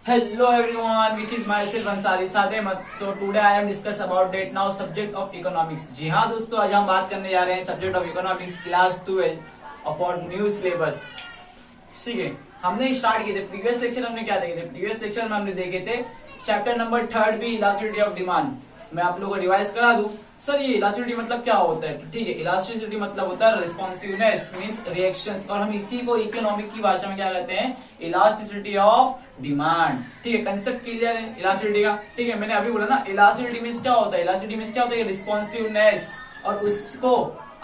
Hello everyone, which is myself Ansari Sademat. So today I am discuss about date now subject of economics. जी हाँ दोस्तों, आज हम बात करने जा रहे हैं subject of economics class 12 for new syllabus. ठीक है, हमने स्टार्ट किए थे प्रीवियस लेक्चर। हमने क्या देखे थे प्रीवियस लेक्चर में? हमने देखे थे चैप्टर नंबर 3 भी इलास्टिसिटी ऑफ डिमांड। मैं आप लोगों को रिवाइज करा दूं। सर ये इलास्टिसिटी मतलब क्या होता है? तो ठीक है, इलास्टिसिटी मतलब होता है रिस्पॉन्सिवनेस मींस रिएक्शंस, और हम इसी को इकोनॉमिक की भाषा में क्या कहते हैं? Elasticity of demand. ठीक है, कंसेप्ट क्लियर है इलास्टिसिटी का। ठीक है, मैंने अभी बोला ना इलास्टिसिटी मींस क्या होता है? इलास्टिसिटी मींस क्या होता है? रिस्पॉन्सिवनेस, और उसको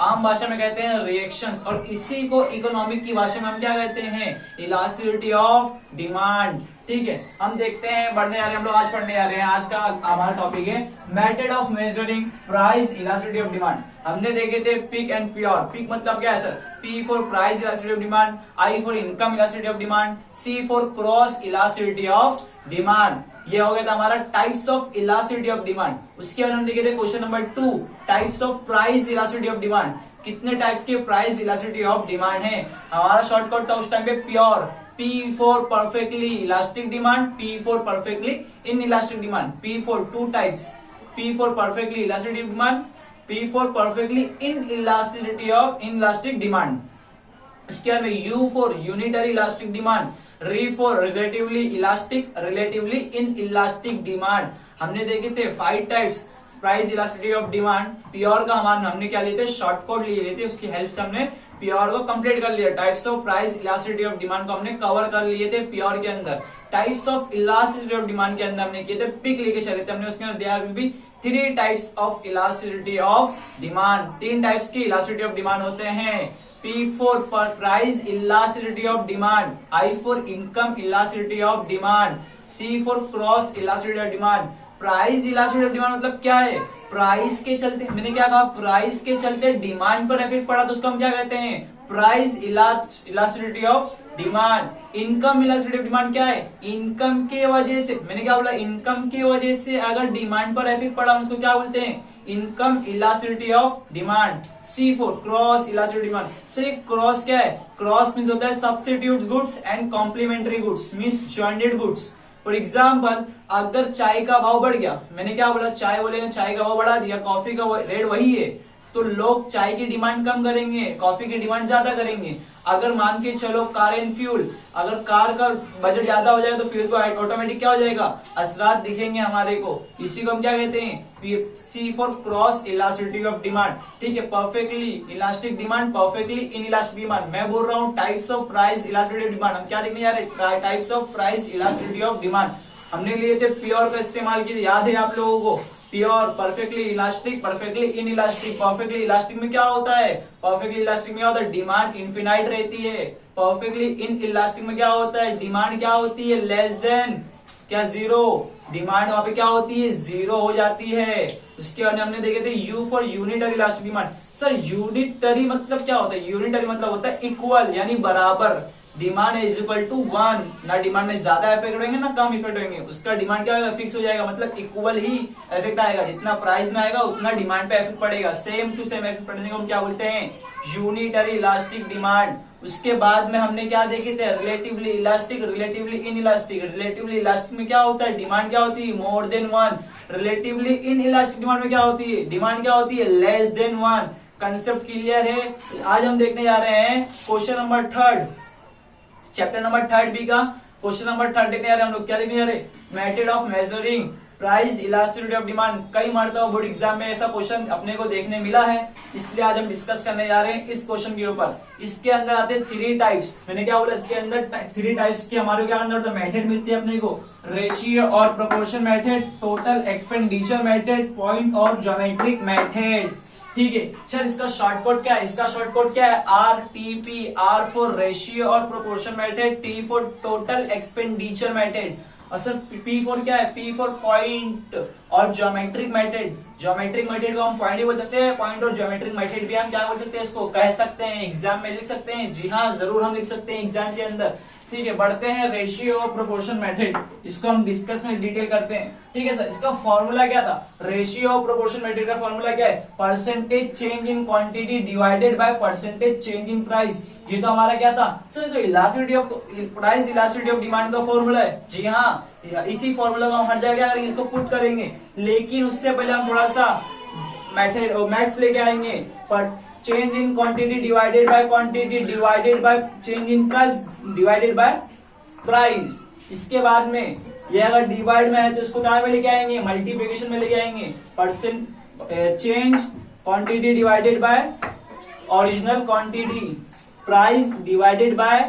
आम भाषा में कहते हैं रिएक्शंस, और इसी को इकोनॉमिक की भाषा में हम क्या कहते हैं? Elasticity of demand. ठीक है, हम देखते हैं बढ़ने जा रहे हैं। हम लोग आज पढ़ने जा रहे हैं, आज का हमारा टॉपिक है method of measuring price elasticity of demand. हमने देखे थे पिक एंड प्योर। पिक मतलब क्या है sir? P for price elasticity of demand, I for income elasticity of demand, C for cross elasticity of demand. ये हो गया था हमारा types of elasticity of demand. उसके बाद हम देखे थे question number 2 types of price elasticity of demand. कितने टाइप्स के प्राइस इलास्टिसिटी ऑफ डिमांड है? हमारा शॉर्टकट था उस टाइम पे pure. P for perfectly elastic demand, P for perfectly inelastic demand, P for two types, P for perfectly elastic demand, P for perfectly inelastic demand. इसके बाद में U for unitary elastic demand, R for relatively elastic, relatively inelastic demand. हमने देखे थे 5 types price elasticity of demand. Pure का हमने क्या लिए थे? शॉर्टकट लिए थे, उसकी हेल्प से हमने प्योर को कंप्लीट कर लिया। Types of price elasticity of demand को हमने कवर कर लिए थे प्योर के अंदर। Types of elasticity of demand के अंदर हमने किए थे पिक लेके चले थे हमने। उसके अंदर there will be 3 types of elasticity of demand. 3 types की इलास्टिसिटी ऑफ डिमांड होते हैं। P for price elasticity of demand, I for income elasticity of demand, C for cross elasticity of demand. Price elasticity of demand मतलब क्या है? Price के चलते, मैंने क्या कहा? प्राइस के चलते डिमांड पर इफेक्ट पड़ा तो उसको हम क्या कहते हैं? Price elasticity of demand. Income elasticity of demand क्या है? इनकम के वजह से, मैंने क्या बोला? इनकम के वजह से अगर डिमांड पर इफेक्ट पड़ा हम उसको क्या बोलते हैं? Income elasticity of demand. C for cross elasticity demand. Sir cross क्या है? क्रॉस मीन्स होता है substitute goods and complementary goods means jointed goods. For example, अगर चाय का भाव बढ़ गया, मैंने क्या बोला? चाय बोले चाय का भाव बढ़ा दिया, कॉफी का रेट वही है, तो लोग चाय की डिमांड कम करेंगे, कॉफी की डिमांड ज्यादा करेंगे। अगर मान के चलो कार एंड फ्यूल, अगर कार का बजट ज्यादा हो जाए तो फ्यूल को ऑटोमेटिक क्या हो जाएगा? असरात दिखेंगे हमारे को। इसी को हम क्या कहते हैं? C for cross elasticity of demand. ठीक है, perfectly elastic demand, perfectly inelastic demand. मैं बोल रहा हूँ types of price elasticity of demand. हम क्या देखने जा रहे हैं? Types of price elasticity of demand. हमने लिए थे प्योर का इस्तेमाल किया, याद है आप लोगों को? Pure, perfectly elastic, perfectly in elastic. Perfectly elastic में क्या होता है? परफेक्टली इलास्टिक में क्या होता है? डिमांड इनफिनाइट रहती है। परफेक्टली इन इलास्टिक में क्या होता है? डिमांड क्या होती है? लेस देन क्या? 0। डिमांड वहां पे क्या होती है? 0 हो जाती है। उसके बाद हमने देखे थे you for unitary elastic demand. Sir unitary मतलब क्या होता है? यूनिटरी मतलब होता है इक्वल, यानी बराबर। Demand is equal to 1। ना डिमांड में ज्यादा इफेक्ट होंगे ना कम इफेक्ट होंगे, उसका डिमांड क्या होगा? फिक्स हो जाएगा, मतलब इक्वल ही इफेक्ट आएगा। जितना प्राइस में आएगा उतना डिमांड पे इफेक्ट पड़ेगा। सेम टू सेम इफेक्ट पड़ने को हम क्या बोलते हैं? Unitary elastic demand. उसके बाद में हमने क्या देखे थे? Relatively elastic, relatively in elastic. Relatively elastic में क्या होता है? डिमांड क्या होती है? मोर than 1। Relatively inelastic demand में क्या होती है? डिमांड क्या होती है? Less than 1। कंसेप्ट क्लियर है? आज हम देखने जा रहे हैं question number 3 chapter number 3 B का क्वेश्चन नंबर 3 देखने जा रहे हैं हम लोग। क्या देखने जा रहे हैं? Method of measuring price elasticity of demand. कई मरतबा बोर्ड एग्जाम में ऐसा क्वेश्चन अपने को देखने मिला है, इसलिए आज हम डिस्कस करने जा रहे हैं इस क्वेश्चन के ऊपर। इसके अंदर आते हैं 3 टाइप्स। मैंने क्या बोला? इसके अंदर 3 टाइप्स की हमारे क्या अंदर मेथड मिलती है अपने को? रेशियो और proportion method, total expenditure method, point और ज्योमेट्रिक मेथड। ठीक है सर, इसका शॉर्टकट क्या है? इसका शॉर्टकट क्या है? RTP। R फॉर रेशियो और proportion method, T for total expenditure method, और सर P फॉर क्या है? P फॉर पॉइंट और ज्योमेट्रिक मेथड। ज्योमेट्रिक मेथड को हम पॉइंट ही बोल सकते हैं, पॉइंट और ज्योमेट्रिक मेथड भी हम क्या बोल सकते हैं? इसको कह सकते हैं, एग्जाम में लिख सकते हैं। जी हाँ, जरूर हम लिख सकते हैं एग्जाम के अंदर। ठीक है, बढ़ते हैं रेशियो और प्रोपोर्शन मेथड, इसको हम डिस्कस में डिटेल करते हैं। ठीक है सर, इसका फॉर्मूला क्या था? रेशियो और प्रोपोर्शन मेथड का फॉर्मूला क्या है? Percentage change in quantity divided by percentage change in price. ये तो हमारा क्या था सर? तो elasticity of price elasticity of demand का फॉर्मूला है। जी हाँ, इसी फॉर्मूला को हम हर जगह क्या करेंगे, इसको पुट करेंगे। लेकिन उससे पहले हम थोड़ा सा मैथ्स लेके आएंगे। पर change in quantity divided by quantity divided by change in price divided by price. इसके बाद में ये अगर डिवाइड में है तो इसको क्या में लेके आएंगे, मल्टीप्लिकेशन में लेके आएंगे। Percent change quantity divided by original quantity price divided by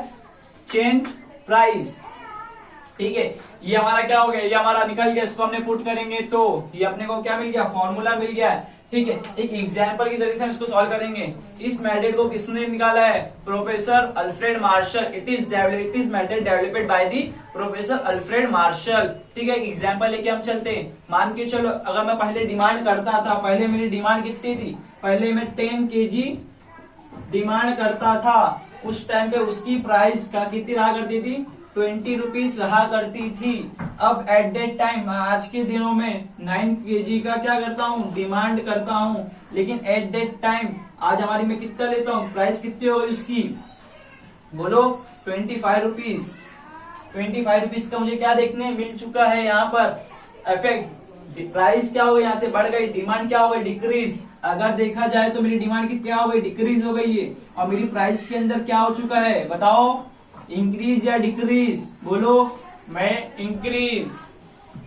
change price. ठीक है, ये हमारा क्या हो गया, ये हमारा निकल गया। इसको हमने पुट करेंगे तो ये अपने को क्या मिल गया, फॉर्मूला मिल गया है। ठीक है, एक एग्जांपल के जरिए से हम इसको सॉल्व करेंगे। इस मेथड को किसने निकाला है, professor Alfred martial. It is method developed by the professor Alfred Marshall. ठीक है, एग्जांपल लेके हम चलते हैं। मान के चलो अगर मैं पहले डिमांड करता था, पहले मेरी डिमांड कितनी थी, पहले मैं 10 kg डिमांड करता था। उस टाइम पे उसकी प्राइस का कितनी रहा करती थी, 20 रुपीज रहा करती थी। अब एट दैट टाइम आज के दिनों में 9 kg का क्या करता हूँ, डिमांड करता हूँ। लेकिन एट दैट टाइम आज हमारी मैं कितना लेता हूँ, प्राइस कितनी हो गई उसकी, बोलो 25 रुपीज। 25 रुपीज का मुझे क्या देखने मिल चुका है यहाँ पर इफेक्ट। प्राइस क्या हो गई, यहाँ से बढ़ गई, डिमांड क्या हो गई, डिक्रीज। अगर देखा जाए तो मेरी डिमांड की क्या हो गई, डिक्रीज हो गई है। और मेरी प्राइस के अंदर क्या हो चुका है, बताओ, इंक्रीज या डिक्रीज, बोलो। मैं इंक्रीज।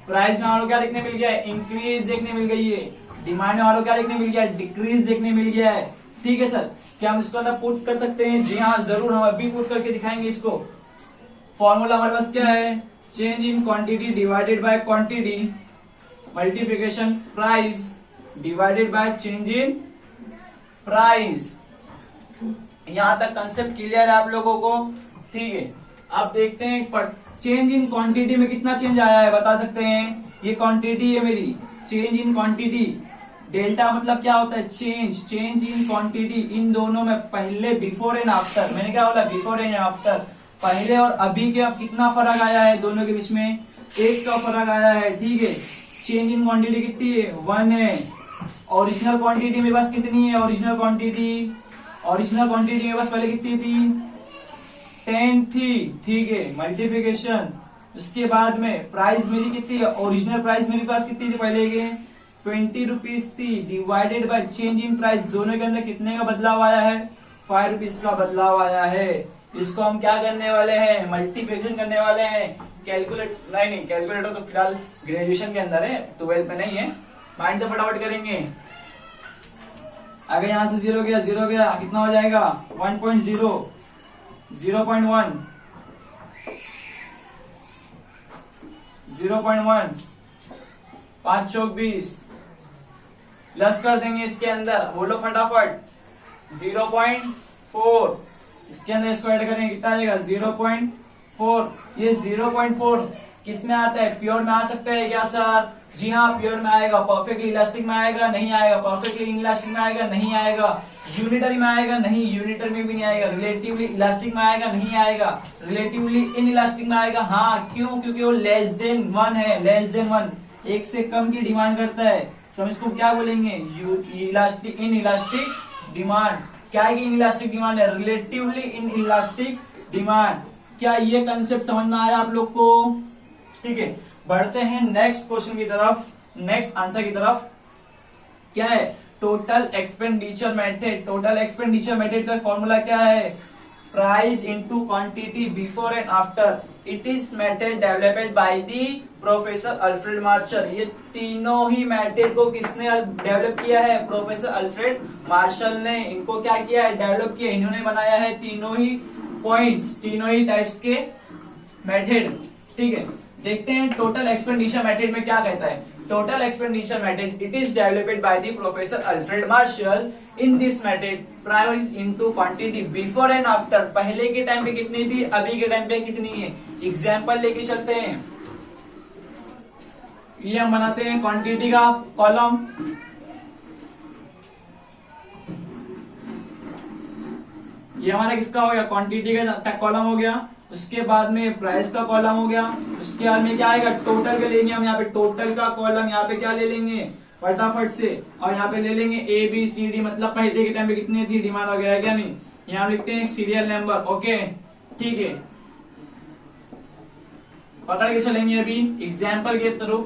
प्राइस में हमारे क्या देखने मिल गया है, इंक्रीज देखने मिल गई है। डिमांड में हमारे क्या देखने मिल गया है, डिक्रीज देखने मिल गया है। ठीक है सर, क्या हम इसको अंदर पुट कर सकते हैं, जी हाँ जरूर, हम अभी पुट करके दिखाएंगे इसको। फॉर्मूला हमारे पास क्या है, change in quantity divided by quantity multiplication price divided by change in price. यहां तक कंसेप्ट क्लियर है आप लोगों को। ठीक है, अब देखते हैं चेंज इन क्वांटिटी में कितना चेंज आया है, बता सकते हैं। ये क्वांटिटी है मेरी, चेंज इन क्वांटिटी। डेल्टा मतलब क्या होता है, चेंज इन क्वांटिटी। इन दोनों में पहले बिफोर एंड आफ्टर, मैंने क्या बोला, बिफोर एंड आफ्टर, पहले और अभी के अब कितना फर्क आया है, दोनों के बीच में 1 का फर्क आया है। ठीक है, चेंज इन क्वांटिटी कितनी है, 1 है। ओरिजिनल क्वांटिटी मेरे पास कितनी है, ओरिजिनल क्वांटिटी मेरे पास पहले कितनी थी, 10 थी। ठीक है, मल्टीप्लिकेशन। उसके बाद में प्राइस मेरी कितनी है, ओरिजिनल प्राइस मेरे पास कितनी थी पहले के, 20 रुपीज थी, divided by change in price. दोनों के अंदर कितने का बदलाव आया है, 5 रुपीज का बदलाव आया है। इसको हम क्या करने वाले हैं, मल्टीप्लिकेशन करने वाले हैं। कैलकुलेटर तो फिलहाल ग्रेजुएशन के अंदर है, 12th में नहीं है। माइंड से फटाफट करेंगे। अगर यहां से 0 गया, 0 गया, कितना हो जाएगा, 1.0, 0.1, 0.1, 5 चौक 20, प्लस कर देंगे इसके अंदर, बोलो फटाफट, 0.4, इसके अंदर इसको ऐड करेंगे, कितना आ जाएगा, 0.4। ये 0.4 किस में आता है, प्योर में आ सकता है क्या सर, जी हाँ प्योर में आएगा। परफेक्टली इलास्टिक में आएगा, नहीं आएगा। परफेक्टली इनइलास्टिक में आएगा, नहीं आएगा। यूनिटरी में आएगा, नहीं, यूनिटरी में भी नहीं आएगा। रिलेटिवली इलास्टिक में आएगा, नहीं आएगा। रिलेटिवली इनइलास्टिक में आएगा, हाँ, क्यों, क्योंकि वो लेस देन 1 है, लेस देन 1, 1 से कम की डिमांड करता है। तो हम इसको क्या बोलेंगे, इनइलास्टिक डिमांड। क्या है, इनइलास्टिक डिमांड है, रिलेटिवली इनइलास्टिक डिमांड। क्या ये कंसेप्ट समझ में आया आप लोग को, ठीक है। बढ़ते हैं नेक्स्ट क्वेश्चन की तरफ, नेक्स्ट आंसर की तरफ। क्या है, total expenditure method. Total expenditure method का फॉर्मूला क्या है, price into quantity before and after. It is method developed by the professor Alfred martial. ये तीनों ही मेथड को किसने डेवलप किया है, प्रोफेसर अल्फ्रेड मार्शल ने। इनको क्या किया है, डेवलप किया, इन्होंने बनाया है तीनों ही पॉइंट्स, तीनों ही टाइप्स के मेथड, ठीक है। देखते हैं टोटल एक्सपेंडिचर मेथड में क्या कहता है। Total expenditure method, it is developed by the professor Alfred martial. In this method price into quantity before and after. पहले के टाइम पे कितनी थी, अभी के टाइम पे कितनी है। एग्जाम्पल लेके चलते हैं। ये हम बनाते हैं क्वांटिटी का कॉलम, ये हमारा किसका हो गया, क्वांटिटी का कॉलम हो गया। उसके बाद में प्राइस का कॉलम हो गया। उसके बाद में क्या आएगा, टोटल के लेंगे हम यहाँ पे, टोटल का कॉलम यहाँ पे क्या ले लेंगे फटाफट से, और यहाँ पे ले लेंगे ABCD, मतलब पहले के टाइम पे कितनी थी डिमांड वगैरह, क्या नहीं। यहाँ लिखते हैं सीरियल नंबर, ओके, ठीक है। पकड़ के चलेंगे अभी एग्जाम्पल के थ्रू।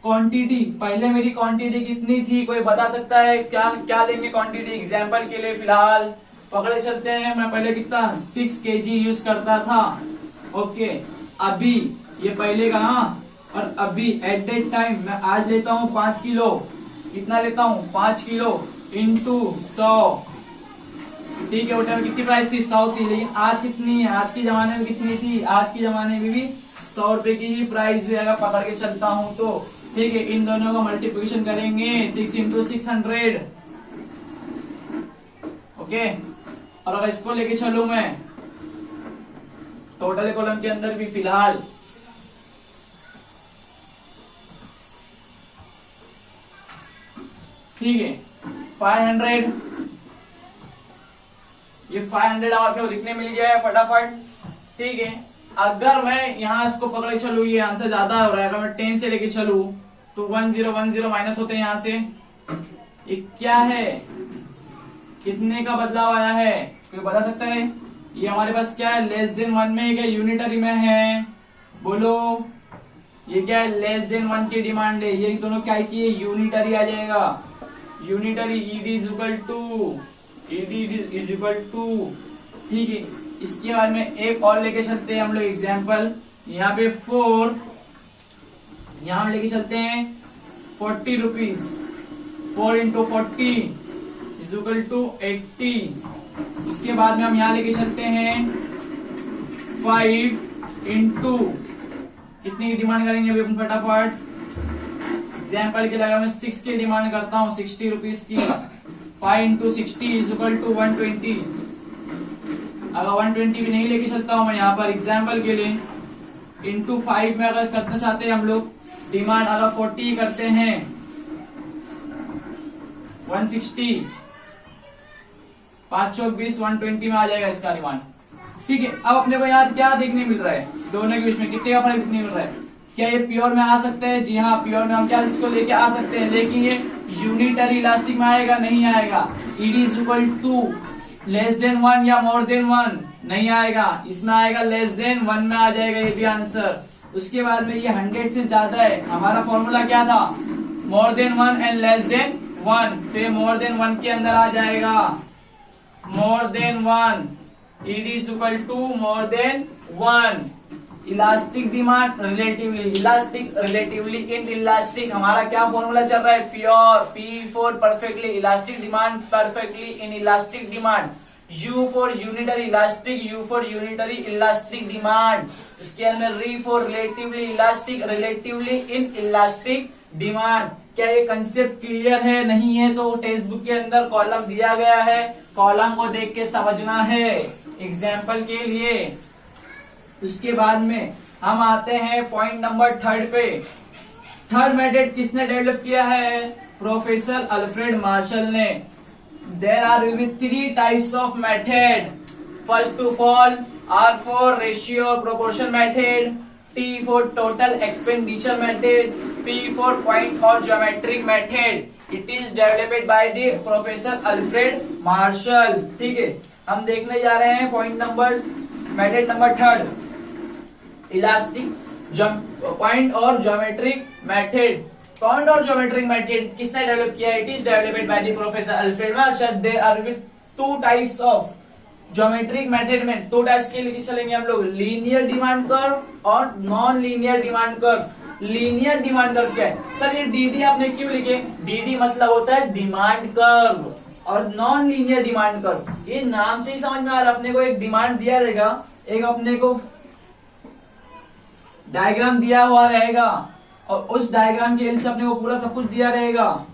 क्वांटिटी, पहले मेरी क्वांटिटी कितनी थी कोई बता सकता है? क्या क्या लेंगे क्वांटिटी एग्जाम्पल के लिए? फिलहाल पकड़े चलते हैं, मैं पहले कितना 6 kg यूज करता था। ओके, अभी ये पहले कहा और अभी एट दैट टाइम मैं आज लेता हूँ 5 किलो। कितना लेता हूँ? 5 किलो इंटू 100। ठीक है, वो टाइम कितनी प्राइस थी? 100 थी। लेकिन आज कितनी है? आज के जमाने में कितनी थी? आज के जमाने में भी 100 रुपए की ही प्राइस है अगर पकड़ के चलता हूँ तो। ठीक है, इन दोनों का मल्टीप्लिकेशन करेंगे 6 इंटू 600। ओके, और अगर इसको लेके चलू मैं टोटल कॉलम के अंदर भी फिलहाल ठीक है 500, ये 500 हमारे को लिखने मिल गया है फटाफट। ठीक है, अगर मैं यहाँ इसको पकड़े चलू, ये आंसर ज्यादा हो रहा है, अगर मैं 10 से लेके चलू तो 1010 माइनस होते हैं यहाँ से। ये क्या है? कितने का बदलाव आया है कोई बता सकता है? ये हमारे पास क्या है? लेस देन 1 में है क्या यूनिटरी में है? बोलो, ये क्या है? लेस देन 1 की डिमांड है। ये दोनों क्या की है? यूनिटरी आ जाएगा। Unitary ED is equal to ठीक है। इसके बाद में एक और लेके चलते हैं हम लोग एग्जाम्पल। यहाँ पे 4, यहाँ हम लेके चलते हैं 40 rupees. 4 into 40 is equal to 80। उसके बाद में हम यहाँ लेके चलते हैं 5 इंटू कितने की डिमांड करेंगे अभी अपन फटाफट? एग्जाम्पल के लिए अगर मैं 6 की डिमांड करता हूँ 60 रुपीज की, 5 इंटू 60 इज इक्वल टू 120। अगर 120 भी नहीं लेके चलता हूं मैं यहाँ पर एग्जाम्पल के लिए, इंटू 5 में अगर करना चाहते हैं हम लोग डिमांड, अगर 40 करते हैं 160, 5 चौक 20, 120 में आ जाएगा इसका डिमांड। ठीक है, अब अपने को यहाँ क्या देखने मिल रहा है? दोनों के बीच में कितने का फर्क दिखने मिल रहा है? क्या ये प्योर में आ सकते हैं? जी हाँ, प्योर में हम क्या इसको लेके आ सकते हैं, लेकिन ये यूनिटरी इलास्टिक में आएगा? नहीं आएगा। ED is equal to less than 1 या मोर देन 1 नहीं आएगा, इसमें आएगा लेस देन 1 में आ जाएगा ये भी आंसर। उसके बाद में ये 100 से ज्यादा है, हमारा फॉर्मूला क्या था? मोर देन 1 एंड लेस देन 1, तो ये मोर देन 1 के अंदर आ जाएगा। More than 1 ED is equal to more than 1। Elastic demand relatively, elastic relatively inelastic, हमारा क्या फॉर्मूला चल रहा है? Pure, P for perfectly elastic demand, perfectly inelastic demand, U for unitary elastic, U for unitary elastic demand. उसके अंदर R for relatively elastic, relatively inelastic demand. क्या ये concept clear है? नहीं है तो टेक्स्ट बुक के अंदर कॉलम दिया गया है, कॉलम को देख के समझना है एग्जाम्पल के लिए। उसके बाद में हम आते हैं पॉइंट नंबर 3 पे। थर्ड मेथड किसने डेवलप किया है? प्रोफेसर अल्फ्रेड मार्शल ने। There are will be 3 types of method. First of all R for ratio proportion method, T for total expenditure method, P for point और geometric method. It is developed by the professor Alfred Marshall. ठीक है, हम देखने जा रहे हैं point number method number 3, elastic point और geometric method. Point और ज्योमेट्रिक मेथड किसने डेवलप किया? It is developed by the professor Alfred Marshall. There are 2 types of geometric method में 2 टाइप्स के लिए चलेंगे हम लोग, लीनियर डिमांड कर्व और non linear demand curve. Linear demand curve क्या है? सर ये डीडी आपने क्यों लिखे? डीडी मतलब होता है डिमांड कर्व, और नॉन लीनियर डिमांड कर्व ये नाम से ही समझ में आ रहा है। अपने को एक डिमांड दिया रहेगा, एक अपने को डायग्राम दिया हुआ रहेगा, और उस डायग्राम के हेल्प से अपने को पूरा सब कुछ दिया रहेगा।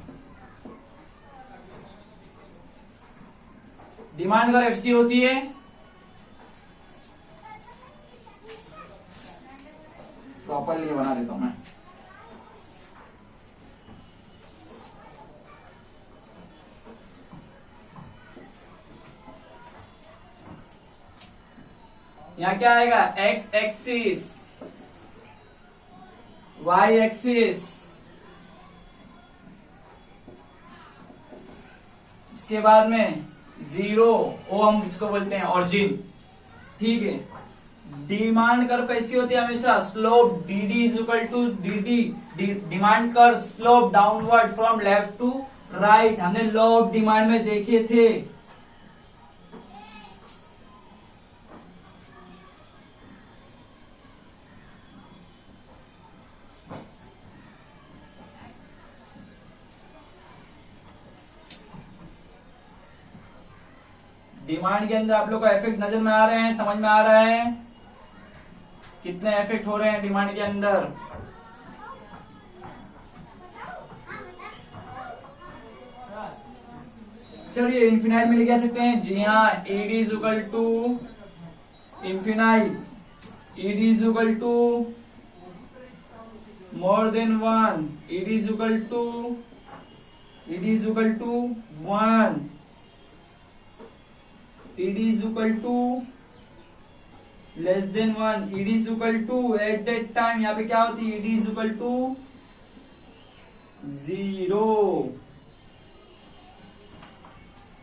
डिमांड कर्व एफसी होती है, प्रॉपरली बना देता हूं मैं। यहाँ क्या आएगा? एक्स एक्सिस, वाई एक्सिस, इसके बाद में 0 ओ हम जिसको बोलते हैं ऑरिजिन। ठीक है, डिमांड कर्व कैसी होती है हमेशा, slope D D is equal to D D, demand curve slope downward from left to right, हमने लॉ ऑफ डिमांड में देखे थे। डिमांड के अंदर आप लोग को इफेक्ट नजर में आ रहे हैं, समझ में आ रहा है कितने इफेक्ट हो रहे हैं डिमांड के अंदर। चलिए इन्फिनाइट में लिख सकते हैं, जी हाँ, ED is equal to infinite, ED is equal to more than one, ED is equal to, ED is equal to one, ed is equal to less than 1, ed is equal to at that time, यहाँ पे क्या होती है, ed is equal to 0।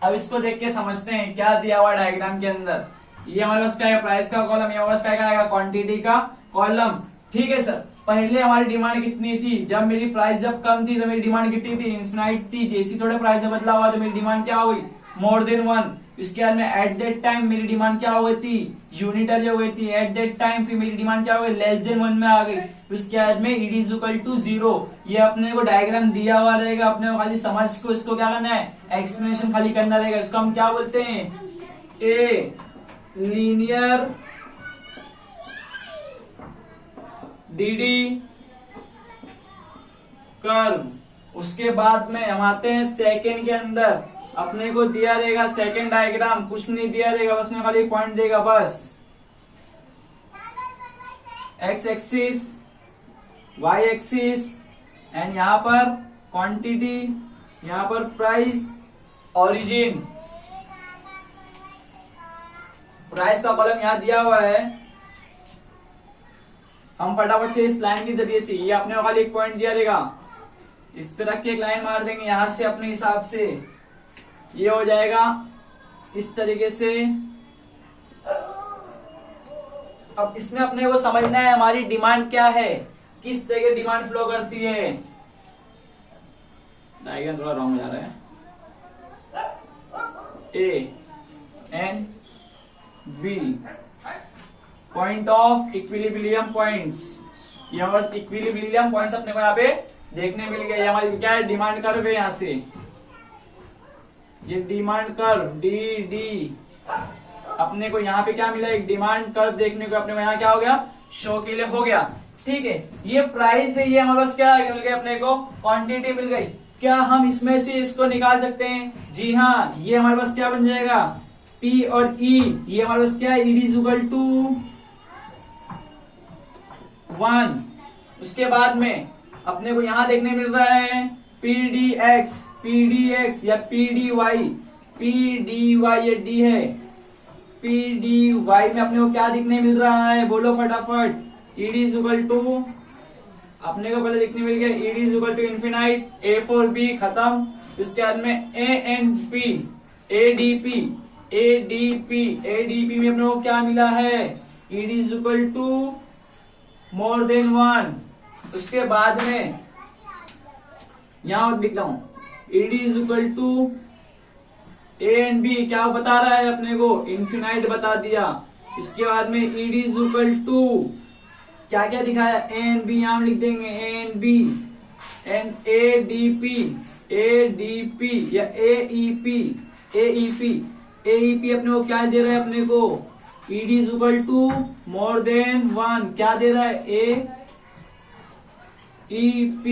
अब इसको देख के समझते हैं क्या दिया हुआ डायग्राम के अंदर। ये हमारे पास क्या है, प्राइस का कॉलम, ये हमारे पास क्या आएगा, क्वांटिटी का कॉलम। ठीक है सर, पहले हमारी डिमांड कितनी थी, जब मेरी प्राइस जब कम थी तो मेरी डिमांड कितनी थी, इन्फिनाइट थी। जैसी थोड़े प्राइस में बदलाव हुआ तो मेरी डिमांड क्या हुई, मोर देन 1। इसके बाद में एट दैट टाइम मेरी डिमांड क्या हो गई थी, यूनिटरी हो गई थी। एट दैट टाइम फिर मेरी डिमांड क्या हो गई, लेस देन 1 में आ गई। उसके बाद में ईडी इज इक्वल टू 0। ये अपने को डायग्राम दिया हुआ रहेगा, अपने को खाली समझ को इसको क्या करना है, एक्सप्लेनेशन खाली करना रहेगा। इसको हम क्या बोलते हैं, ए लीनियर डीडी कर्व। उसके बाद में हम आते हैं सेकेंड के अंदर, अपने को दिया रहेगा सेकेंड डायग्राम, कुछ नहीं दिया रहेगा, बस में खाली पॉइंट देगा बस। X axis, Y axis, and यहाँ पर क्वांटिटी, यहाँ पर प्राइस, ओरिजिन। प्राइस का कॉलम यहाँ दिया हुआ है, हम फटाफट से इस लाइन के जरिए से, ये अपने को खाली एक पॉइंट दिया रहेगा, इस पे रख के एक लाइन मार देंगे यहां से अपने हिसाब से। ये हो जाएगा इस तरीके से। अब इसमें अपने को समझना है हमारी डिमांड क्या है, किस तरह की डिमांड फ्लो करती है। डायग्राम थोड़ा रॉन्ग हो जा रहा है। A and B point of equilibrium points, ये हमारे इक्विलिब्रियम पॉइंट्स अपने को यहाँ पे देखने मिल गए। हमारी क्या है, डिमांड कर्व है। यहाँ से ये डिमांड कर्व डी डी, अपने को यहाँ पे क्या मिला, एक डिमांड कर्व देखने को अपने को यहाँ क्या हो गया, शो के लिए हो गया। ठीक है, ये प्राइस है, ये हमारे पास क्या मिल गया, अपने को क्वांटिटी मिल गई। क्या हम इसमें से इसको निकाल सकते हैं, जी हाँ, ये हमारे पास क्या बन जाएगा, P और E, ये हमारे पास क्या है, ईडी इज इक्वल टू 1। उसके बाद में अपने को यहां देखने मिल रहा है PDX या PDY, ये D है। PDY में अपने को क्या दिखने मिल रहा है, बोलो फटाफट। ईडी इज इक्वल टू, अपने को पहले देखने मिल गया, ED is equal to infinite, A for B खत्म। उसके बाद में ANP, ADP में अपने को क्या मिला है, ED is equal to more than 1। उसके बाद में यहां लिख रहा हूं, ED is equal to A and B, क्या बता रहा है अपने को, इन्फिनाइट बता दिया। इसके बाद में ईडी इज इक्वल टू क्या क्या दिखाया, ए एंड बी, यहां लिख देंगे A and B, and ADP या AEP अपने को क्या दे रहा है, अपने को ED is equal to more than 1, क्या दे रहा है, AEP।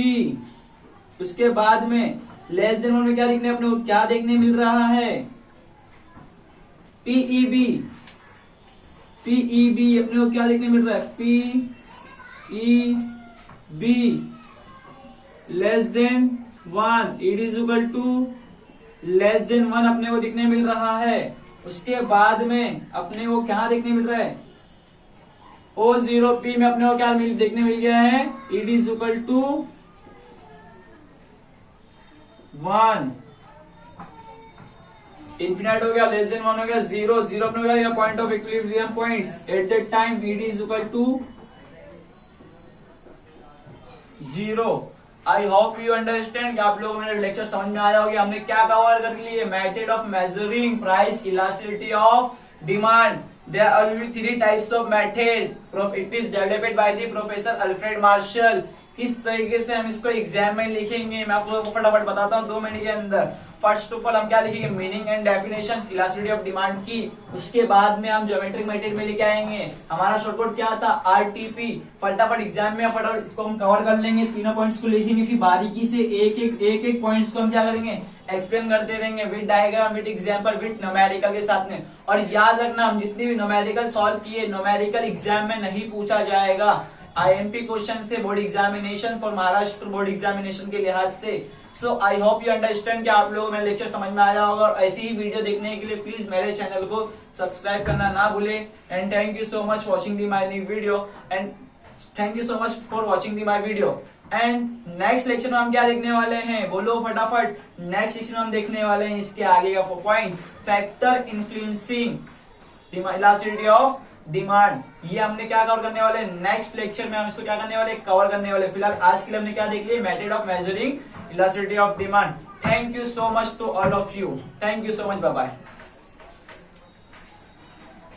उसके बाद में लेस देन 1 में क्या देखने, अपने को क्या देखने मिल रहा है, PEB अपने को क्या देखने मिल रहा है, PEB less than 1, ED is equal to less than 1 अपने को दिखने मिल रहा है। उसके बाद में अपने को क्या देखने मिल रहा है, O0P में अपने को क्या देखने मिल गया है, ED is equal to 1। Infinite हो गया, लेस देन 1 हो गया, 0 0 अपने हो गया point of equilibrium points at that time ED is equal to 0। I hope you understand कि आप लोगों को मेरा लेक्चर समझ में आया होगा। हमने क्या कवर कर लिए, method of measuring price elasticity of demand. There are only 3 types of method. It is developed by the Professor Alfred Marshall. किस तरीके से हम इसको एग्जाम में लिखेंगे मैं आप लोगों को फटाफट बताता हूँ 2 मिनट के अंदर। फर्स्ट ऑफ ऑल हम क्या लिखेंगे, meaning and definition elasticity of demand की। उसके बाद में हम ज्योमेट्रिक मेथड में लेके आएंगे। हमारा शॉर्टकट क्या था, आरटीपी। फटाफट एग्जाम में फटाफट इसको हम कवर कर लेंगे, तीनों पॉइंट्स को लिखेंगे, फिर बारीकी से एक एक पॉइंट्स को हम क्या करेंगे, एक्सप्लेन करते रहेंगे with diagram, with example, with numerical के साथ में। और याद रखना हम जितने भी न्यूमेरिकल सॉल्व किए, न्यूमेरिकल एग्जाम में नहीं पूछा जाएगा। आईएमपी क्वेश्चन से board examination for Maharashtra board examination के लिहाज से। सो आई होप यू अंडरस्टैंड कि आप लोगों को मेरा लेक्चर समझ में आया होगा। और ऐसी ही वीडियो देखने के लिए प्लीज मेरे चैनल को सब्सक्राइब करना ना भूले। And thank you so much watching the my new video and thank you so much for watching the my video. And next lecture में हम क्या देखने वाले हैं, बोलो फटाफट। नेक्स्ट लेक्चर में हम देखने वाले हैं इसके आगे का point, factor influencing elasticity of demand. ये हमने क्या कवर करने वाले, नेक्स्ट लेक्चर में हम इसको क्या करने वाले, कवर करने वाले। फिलहाल आज के लिए हमने क्या देख लिया, method of measuring elasticity of demand. Thank you so much to all of you. Thank you so much, bye bye.